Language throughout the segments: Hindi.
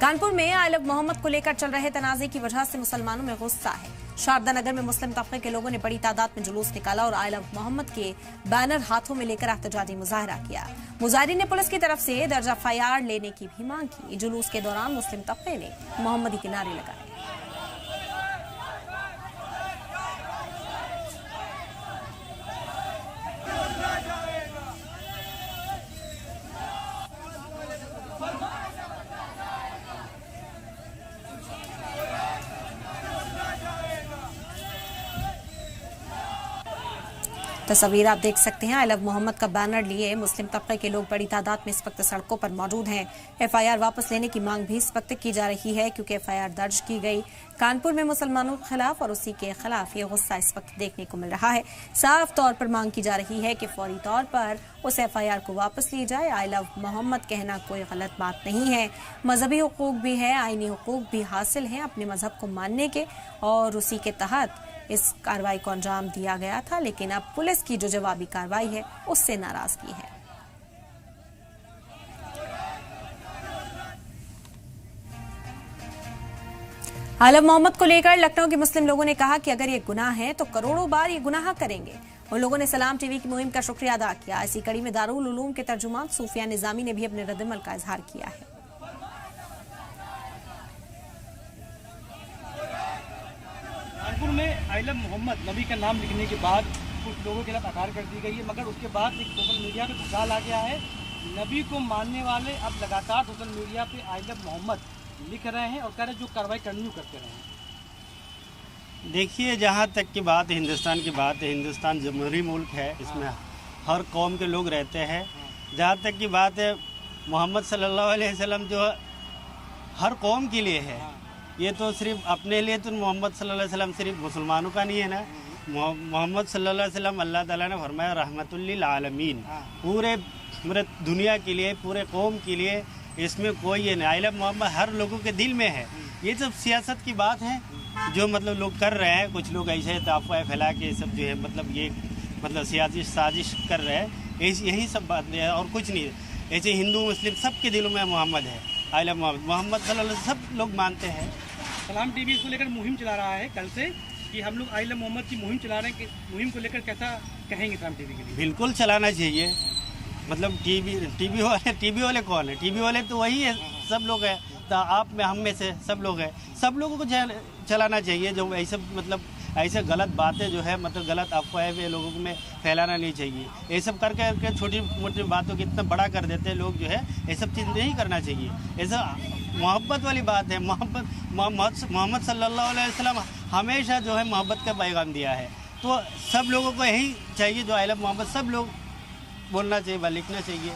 कानपुर में आई लव मोहम्मद को लेकर चल रहे तनाजे की वजह से मुसलमानों में गुस्सा है। शारदा नगर में मुस्लिम तबके के लोगों ने बड़ी तादाद में जुलूस निकाला और आई लव मोहम्मद के बैनर हाथों में लेकर एहतजाजी मुजाहरा किया। मुजाहिरीन ने पुलिस की तरफ से दर्ज एफआईआर लेने की भी मांग की। जुलूस के दौरान मुस्लिम तबके ने मोहम्मदी के नारे लगाए। तस्वीर आप देख सकते हैं। आई लव मोहम्मद का बैनर लिए मुस्लिम तबके के लोग बड़ी तादाद में इस वक्त सड़कों पर मौजूद हैं। एफआईआर वापस लेने की मांग भी इस वक्त की जा रही है, क्योंकि एफआईआर दर्ज की गई कानपुर में मुसलमानों के खिलाफ और उसी के खिलाफ ये गुस्सा इस वक्त देखने को मिल रहा है। साफ तौर पर मांग की जा रही है कि फौरी तौर पर उस एफआईआर को वापस ली जाए। आई लव मोहम्मद कहना कोई गलत बात नहीं है, मजहबी हुकूक भी है, आईनी हुकूक भी हासिल है अपने मजहब को मानने के, और उसी के तहत इस कार्रवाई को अंजाम दिया गया था। लेकिन अब पुलिस की जो जवाबी कार्रवाई है उससे नाराजगी है। आई लव मोहम्मद को लेकर लखनऊ के मुस्लिम लोगों ने कहा कि अगर ये गुनाह है तो करोड़ों बार ये गुनाह करेंगे। उन लोगों ने सलाम टीवी की मुहिम का शुक्रिया अदा किया। इसी कड़ी में दारुल उलूम के तर्जुमान सूफिया निजामी ने भी अपने रद्दमल का इजहार किया है। कानपुर में आई लव मोहम्मद नबी का नाम लिखने के बाद कुछ लोगों के खिलाफ एफआईआर कर दी गई है, मगर उसके बाद एक सोशल मीडिया पे भूचाल आ गया है। नबी को मानने वाले अब लगातार सोशल मीडिया पे आई लव मोहम्मद लिख रहे हैं और कह रहे हैं जो कार्रवाई करनी हो करते रहे। देखिए, जहाँ तक की बात हिंदुस्तान की बात है, हिंदुस्तान जमहूरी मुल्क है, इसमें हर कौम के लोग रहते हैं। जहाँ तक की बात है मोहम्मद सल्लल्लाहु अलैहि वसल्लम जो हर कौम के लिए है, ये तो सिर्फ अपने लिए तो मोहम्मद सल्लल्लाहु अलैहि वसल्लम सिर्फ मुसलमानों का नहीं है ना। मोहम्मद सल्लल्लाहु अलैहि वसल्लम अल्लाह ताला ने फरमाया रहमतुल लिल आलमीन, पूरे दुनिया के लिए, पूरे कौम के लिए। इसमें कोई ये नहीं, आई लव मोहम्मद हर लोगों के दिल में है। ये सब सियासत की बात है जो मतलब लोग कर रहे हैं। कुछ लोग ऐसे अफवाह फैला के सब जो है मतलब ये मतलब सियासी साजिश कर रहे हैं, यही सब बात है और कुछ नहीं। ऐसे हिंदू मुस्लिम सबके दिलों में मोहम्मद है, आई लव मोहम्मद सल्लल्लाहु अलैहि वसल्लम सब लोग मानते हैं। सलाम टीवी इसको लेकर मुहिम चला रहा है कल से कि हम लोग आई लव मोहम्मद की मुहिम चला रहे हैं। कि मुहिम को लेकर कैसा कहेंगे सलाम टीवी के लिए? बिल्कुल चलाना चाहिए। मतलब टीवी वाले कौन है? टीवी वाले तो वही है, सब लोग हैं, तो आप में हम में से सब लोग हैं। सब लोगों को चलाना चाहिए। जो ऐसे मतलब ऐसे गलत बातें जो है मतलब गलत अफवाहें लोगों में फैलाना नहीं चाहिए। ये सब करके छोटी मोटी बातों को इतना बड़ा कर देते हैं लोग, जो है ये सब चीज़ नहीं करना चाहिए। ऐसा मोहब्बत वाली बात है। मोहम्मद सल्लल्लाहु अलैहि वसल्लम हमेशा जो है मोहब्बत का पैगाम दिया है, तो सब लोगों को यही चाहिए जो आई लव मोहम्मद सब लोग बोलना चाहिए, लिखना चाहिए,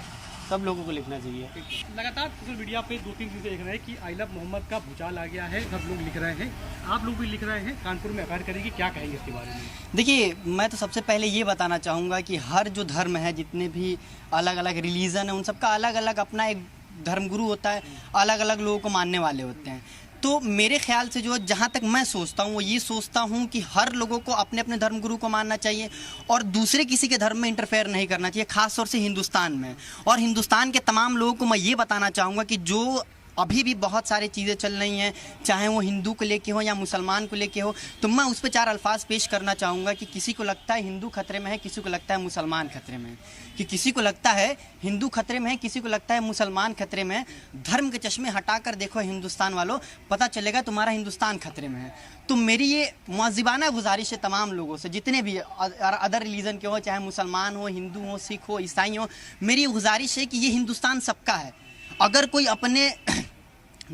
सब लोगों को लिखना चाहिए। लगातार सोशल मीडिया पे 2-3 चीज़ें देख रहे हैं कि आई लव मोहम्मद का भूचाल आ गया है, सब लोग लिख रहे हैं, आप लोग भी लिख रहे हैं। कानपुर में एफआईआर करेगी, क्या कहेंगे इसके बारे में? देखिए, मैं तो सबसे पहले ये बताना चाहूँगा कि हर जो धर्म है, जितने भी अलग अलग रिलीजन है, उन सबका अलग अलग अपना एक धर्मगुरु होता है, अलग अलग लोगों को मानने वाले होते हैं। तो मेरे ख्याल से जो जहाँ तक मैं सोचता हूँ वो ये सोचता हूँ कि हर लोगों को अपने अपने धर्मगुरु को मानना चाहिए और दूसरे किसी के धर्म में इंटरफेयर नहीं करना चाहिए, खास तौर से हिंदुस्तान में। और हिंदुस्तान के तमाम लोगों को मैं ये बताना चाहूँगा कि जो अभी भी बहुत सारी चीज़ें चल रही हैं, चाहे वो हिंदू को लेके हो या मुसलमान को लेके हो, तो मैं उस पर 4 अल्फाज पेश करना चाहूँगा कि किसी को लगता है हिंदू खतरे में है, किसी को लगता है मुसलमान खतरे में है, कि किसी को लगता है हिंदू खतरे में है, किसी को लगता है मुसलमान खतरे में है। धर्म के चश्मे हटाकर देखो हिंदुस्तान वालों, पता चलेगा तुम्हारा हिंदुस्तान खतरे में है। तो मेरी ये मुअज़्ज़िबाना गुजारिश है तमाम लोगों से, जितने भी अदर रिलीजन के हो, चाहे मुसलमान हो, हिंदू हो, सिख हो, ईसाई हो, मेरी गुजारिश है कि ये हिंदुस्तान सबका है। अगर कोई अपने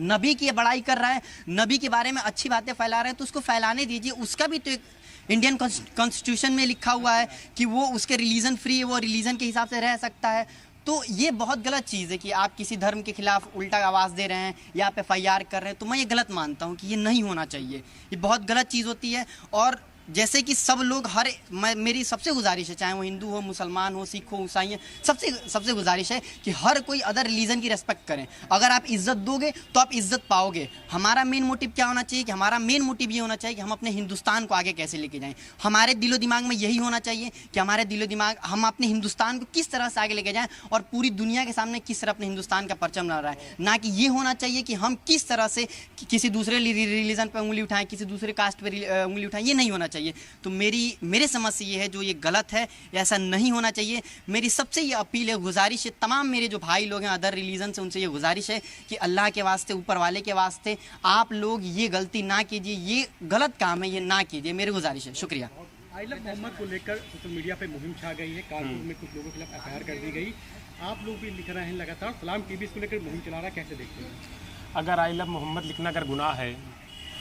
नबी की बड़ाई कर रहा है, नबी के बारे में अच्छी बातें फैला रहा है, तो उसको फैलाने दीजिए। उसका भी तो एक इंडियन कॉन्स्टिट्यूशन में लिखा हुआ है कि वो उसके रिलीजन फ्री है, वो रिलीजन के हिसाब से रह सकता है। तो ये बहुत गलत चीज़ है कि आप किसी धर्म के खिलाफ उल्टा आवाज़ दे रहे हैं या आप एफआईआर कर रहे हैं। तो मैं ये गलत मानता हूँ कि ये नहीं होना चाहिए, ये बहुत गलत चीज़ होती है। और जैसे कि सब लोग मेरी सबसे गुजारिश है, चाहे वो हिंदू हो, मुसलमान हो, सिख हो, ईसाई, सबसे गुजारिश है कि हर कोई अदर रिलीजन की रेस्पेक्ट करें। अगर आप इज्जत दोगे तो आप इज्जत पाओगे। हमारा मेन मोटिव क्या होना चाहिए कि हमारा मेन मोटिव ये होना चाहिए कि हम अपने हिंदुस्तान को आगे कैसे लेके जाएं। हमारे दिलो दिमाग में यही होना चाहिए कि हमारे दिलो दिमाग हम अपने हिंदुस्तान को किस तरह से आगे लेके जाएं और पूरी दुनिया के सामने किस तरह अपने हिंदुस्तान का परचम लहरा रहा है, ना कि ये होना चाहिए कि हम किस तरह से किसी दूसरे रिलीजन पर उंगली उठाएं, किसी दूसरे कास्ट पर उंगली उठाएं। ये नहीं होना चाहिए। तो मेरे समझ से ये है जो ये गलत है, ऐसा नहीं होना चाहिए। मेरी सबसे ये अपील है, गुजारिश है, तमाम मेरे जो भाई लोग हैं अदर रिलीजन से, उनसे ये गुजारिश है कि अल्लाह के वास्ते, ऊपर वाले के वास्ते, आप लोग ये गलती ना कीजिए, ये गलत काम है, ये ना कीजिए। मेरी गुजारिश है। शुक्रिया। आई लव मोहम्मद को लेकर सोशल मीडिया पे मुहिम छा गई है। कानपुर में कुछ लोगों के खिलाफ एफआईआर कर दी गई। आप लोग भी लिख रहे हैं लगातार, सलाम टीवी इसको लेकर मुहिम चला रहा है, कैसे देखते हैं? अगर आई लव मोहम्मद लिखना अगर गुनाह है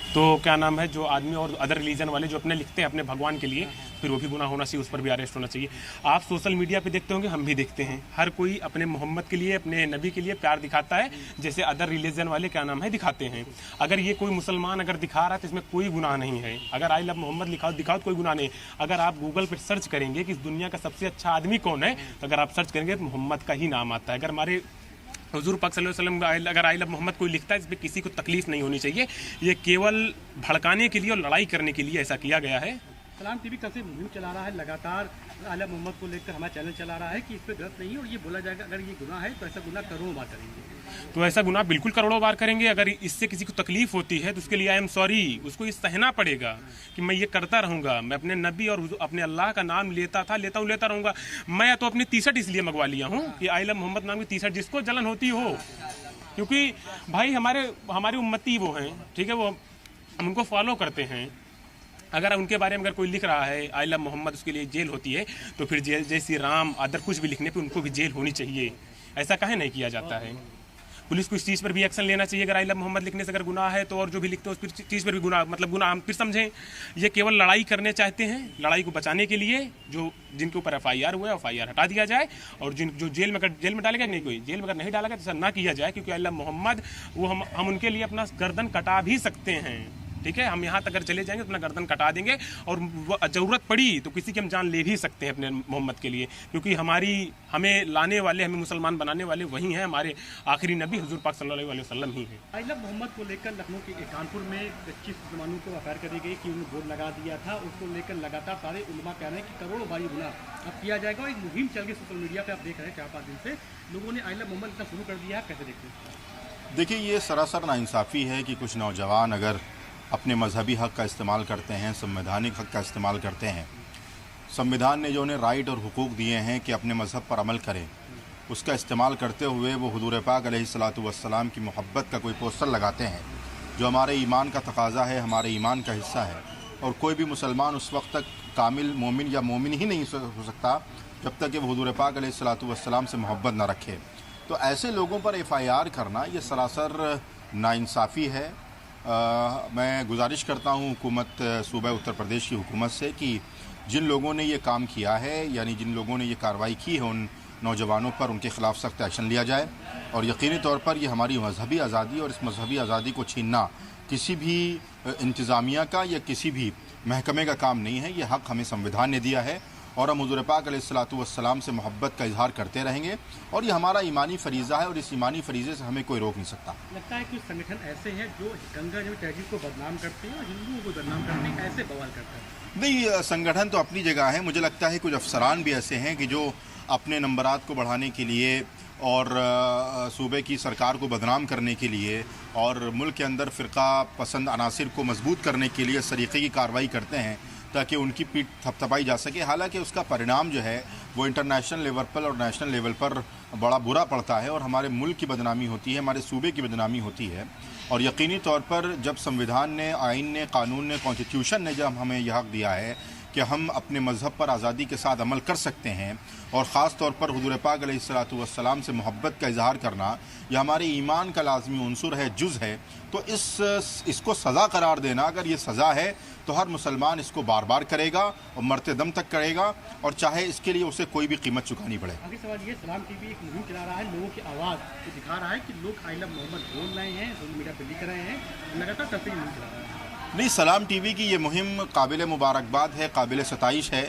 तो क्या नाम है, जो आदमी और अदर रिलीजन वाले जो अपने लिखते हैं अपने भगवान के लिए, फिर वो भी गुनाह होना चाहिए, उस पर भी अरेस्ट होना चाहिए। आप सोशल मीडिया पे देखते होंगे, हम भी देखते हैं, हर कोई अपने मोहम्मद के लिए, अपने नबी के लिए प्यार दिखाता है, जैसे अदर रिलीजन वाले क्या नाम है दिखाते हैं। अगर ये कोई मुसलमान अगर दिखा रहा है तो इसमें कोई गुनाह नहीं है। अगर आई लव मोहम्मद दिखाओ तो कोई गुनाह नहीं। अगर आप गूगल पर सर्च करेंगे कि इस दुनिया का सबसे अच्छा आदमी कौन है, तो अगर आप सर्च करेंगे तो मोहम्मद का ही नाम आता है। अगर हमारे हुजूर पाक सल्लल्लाहु अलैहि वसल्लम अगर आई लव मोहम्मद कोई लिखता है, इस पर किसी को तकलीफ नहीं होनी चाहिए। ये केवल भड़काने के लिए और लड़ाई करने के लिए ऐसा किया गया है। सलाम टीवी कब से मुहिम चला रहा है, लगातार आई लव मोहम्मद को लेकर हमारा चैनल चला रहा है कि इस पर गलत नहीं है और ये बोला जाएगा अगर ये गुनाह है तो ऐसा गुनाह करोड़ों बार करेंगे। तो ऐसा गुनाह बिल्कुल करोड़ों बार करेंगे। अगर इससे किसी को तकलीफ होती है तो उसके लिए आई एम सॉरी, उसको ये सहना पड़ेगा कि मैं ये करता रहूंगा। मैं अपने नबी और अपने अल्लाह का नाम लेता रहूंगा। मैं तो अपनी टी शर्ट इसलिए मंगवा लिया हूँ कि आई लव मोहम्मद नाम की टी शर्ट जिसको जलन होती हो, क्योंकि भाई हमारे उम्मती वो हैं, ठीक है, वो हम उनको फॉलो करते हैं। अगर उनके बारे में अगर कोई लिख रहा है आई लव मोहम्मद, उसके लिए जेल होती है, तो फिर जेल जैसी राम अदर कुछ भी लिखने पे उनको भी जेल होनी चाहिए। ऐसा काहे नहीं किया जाता है? पुलिस को इस चीज़ पर भी एक्शन लेना चाहिए। अगर आई लव मोहम्मद लिखने से अगर गुनाह है तो और जो भी लिखते हैं उस चीज़ पर भी गुनाह, मतलब गुनाह हम फिर समझें। ये केवल लड़ाई करने चाहते हैं, लड़ाई को बचाने के लिए जो जिनके ऊपर एफआईआर हुआ है एफआईआर हटा दिया जाए, और जो जेल में डालेगा नहीं, कोई जेल में अगर नहीं डालेगा तो ऐसा ना किया जाए, क्योंकि आई लव मोहम्मद वो हम उनके लिए अपना गर्दन कटा भी सकते हैं। ठीक है, हम यहाँ तक अगर चले जाएंगे तो अपना गर्दन कटा देंगे, और ज़रूरत पड़ी तो किसी की हम जान ले भी सकते हैं अपने मोहम्मद के लिए, क्योंकि हमें लाने वाले, हमें मुसलमान बनाने वाले वही हैं, हमारे आखिरी नबी हुजूर पाक सल्लल्लाहु अलैहि वसल्लम ही हैं। आई लव मोहम्मद को लेकर लखनऊ के कानपुर में 25 मुसलमानों को एफआईआर करी गई कि उन्होंने बोर्ड लगा दिया था। उसको लेकर लगातार सारे उलमा कह रहे हैं कि करोड़ों भारी गुनाह अब किया जाएगा, और एक मुहिम चल गई सोशल मीडिया पर। आप देख रहे हैं 4-5 दिन से लोगों ने आई लव मोहम्मद लिखना शुरू कर दिया है, कैसे देखते हैं? देखिए, ये सरासर नाइंसाफ़ी है कि कुछ नौजवान अगर अपने मजहबी हक़ का इस्तेमाल करते हैं, संवैधानिक हक़ का इस्तेमाल करते हैं, संविधान ने जो उन्हें राइट और हुकूक दिए हैं कि अपने मज़हब पर अमल करें, उसका इस्तेमाल करते हुए वो हुजूर पाक अलैहिस्सलातु वस्सलाम की मोहब्बत का कोई पोस्टर लगाते हैं, जो हमारे ईमान का तकाज़ा है, हमारे ईमान का हिस्सा है। और कोई भी मुसलमान उस वक्त तक कामिल मोमिन या मोमिन ही नहीं हो सकता जब तक कि वो हुजूर पाक अलैहिस्सलातु वस्सलाम से मोहब्बत न रखे। तो ऐसे लोगों पर एफआईआर करना ये सरासर नाइंसाफ़ी है। मैं गुजारिश करता हूँ हुकूमत सूबा उत्तर प्रदेश की हुकूमत से कि जिन लोगों ने ये काम किया है, यानी जिन लोगों ने ये कार्रवाई की है, उन नौजवानों पर उनके ख़िलाफ़ सख्त एक्शन लिया जाए। और यकीनी तौर पर ये हमारी मजहबी आज़ादी और इस मजहबी आज़ादी को छीनना किसी भी इंतज़ामिया का या किसी भी महकमे का काम नहीं है। ये हक़ हमें संविधान ने दिया है और हम हुज़ूर पाक अलैहिस्सलातु वस्सलाम से मोहब्बत का इजहार करते रहेंगे, और ये हमारा ईमानी फरीज़ा है, और इस ईमानी फरीज़े से हमें कोई रोक नहीं सकता। लगता है कुछ संगठन ऐसे हैं जो गंगा जमुनी तहजीब को बदनाम करते हैं और हिंदुओं को बदनाम करते हैं, ऐसे बवाल करते हैं। नहीं, संगठन तो अपनी जगह है। मुझे लगता है कुछ अफसरान भी ऐसे हैं कि जो अपने नंबरात को बढ़ाने के लिए और सूबे की सरकार को बदनाम करने के लिए और मुल्क के अंदर फ़िरका पसंद अनासिर को मजबूत करने के लिए इस तरीक़े की कार्रवाई करते हैं ताकि उनकी पीठ थपथपाई जा सके। हालांकि उसका परिणाम जो है वो इंटरनेशनल लेवल पर और नेशनल लेवल पर बड़ा बुरा पड़ता है, और हमारे मुल्क की बदनामी होती है, हमारे सूबे की बदनामी होती है। और यकीनी तौर पर जब संविधान ने, आइन ने, कानून ने, कॉन्स्टिट्यूशन ने जब हमें यह हक़ दिया है कि हम अपने मज़हब पर आज़ादी के साथ अमल कर सकते हैं, और ख़ास तौर पर हुज़ूर पाक अलैहिस्सलातु वस्सलाम से मोहब्बत का इजहार करना यह हमारे ईमान का लाज़मी उन्सुर है, जुज़ है, तो इसको सज़ा करार देना, अगर ये सज़ा है तो हर मुसलमान इसको बार बार करेगा और मरते दम तक करेगा, और चाहे इसके लिए उसे कोई भी कीमत चुकानी पड़े। आगे सवाल ये, सलाम टीवी एक मुहिम चला रहा है, लोगों की आवाज़ को दिखा रहा है कि लोग आई लव मोहम्मद बोल रहे हैं, सोशल मीडिया पर लिख रहे हैं, लगातार तस्वीर मुहिम चला रहा है। नहीं, सलाम टीवी की ये मुहिम काबिल मुबारकबाद है, काबिल सताइश है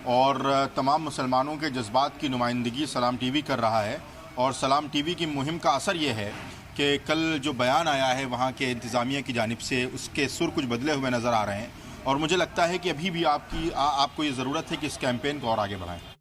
और तमाम मुसलमानों के जज्बात की नुमाइंदगी सलाम टीवी कर रहा है। और सलाम टीवी की मुहिम का असर ये है कि कल जो बयान आया है वहाँ के इंतज़ामिया की जानिब से, उसके सुर कुछ बदले हुए नज़र आ रहे हैं और मुझे लगता है कि अभी भी आपको ये ज़रूरत है कि इस कैंपेन को और आगे बढ़ाएं।